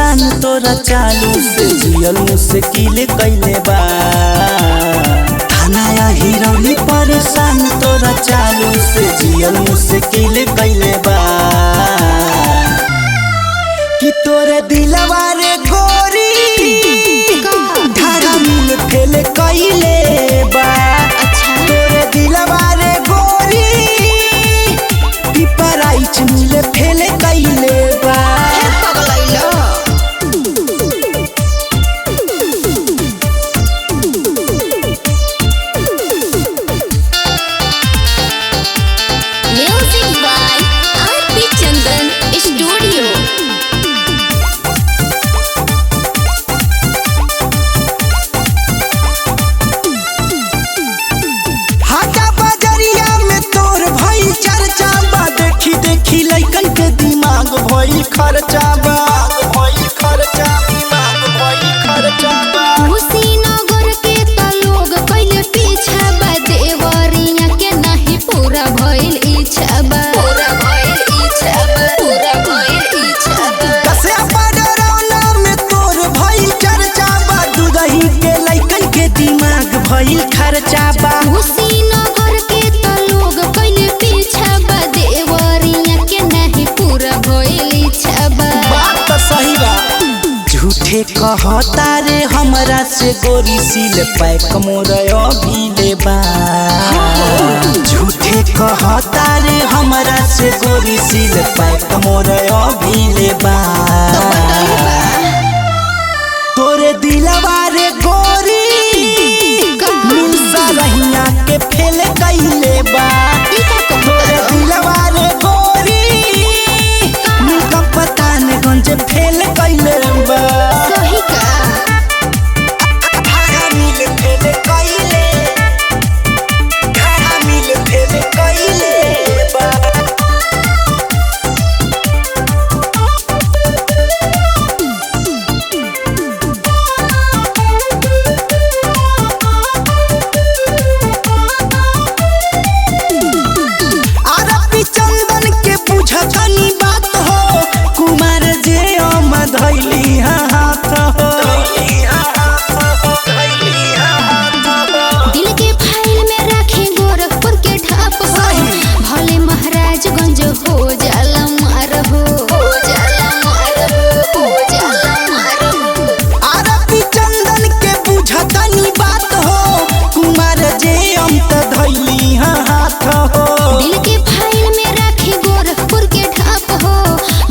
परेशान तोरा चालू से जियल मुश्किल कैले बा। थाना हिरौली परेशान तोरा चालू से जियल मुश्किल कैले बा। कि तोरे दिलवा रे गोरी धारा मिल फेल कैले बा। तोरे दिलवा रे गोरी पिपराइच मिल फेल कैले बा। देखी लइकन के दिमाग भइल खर्चा बा, भइल खर्चा, दिमाग भइल खर्चा बा। कुशीनगर के त लोग कइले पीछा बा, देवरिया के नहीं पूरा भइल इच्छा बा, पूरा भइल इच्छा बा, पूरा भइल इच्छा बा। कसे पडरौना में तोर भइल चर्चा बा, दुदही के लइकन के दिमाग भइल खर्चा बा। कुशीनगर के त लोग कइले पीछा बा, देवरिया के नहीं पूरा भइल इच्छा बा। बात तो सही बा। झूठे कहता रे हमरा से गोरी सिल पैक मोर अभी बा। झूठे कहता रे हमरा से गोरी सिल पैक मोर अभी बा। तोरे दिलवा रे गोरी मिलसा रहिया के फेल कैले बा। तोरे दिलवा रे गोरी मिलका पतानगंज फेल कैले बा। सही का धारा मिल फेल कैले, धारा मिल फेल कैले बा। आरपी चंदन के बुझतनी बात हो, कुमार जे हम धैली हाथ हो। दिल के फाइल में रखे गोरखपुर के ठाप हो, भले महाराजगंज हो जाला मार हो, हो जाला मार हो, हो जाला मार हो। आरपी चंदन के बुझतनी बात हो, कुमार जे हम धैली हाथ हो। दिल के फाइल में रखे गोरखपुर के ठाप हो,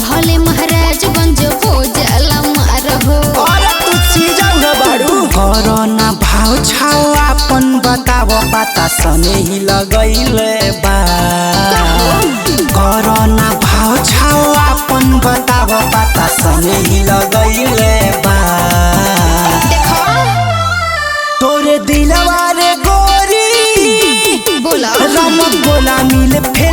भले महाराजगंज हो जाला मार हो। और तू चीजन बाड़ू कोरोना भाव छाओ अपन बताव पता सने ही लगैले बा। कोरोना भाव छाओ अपन बताव पता सने ही लगैले बा। तोरे दिलवा रे गोरी बोला रमक बोला मिल फे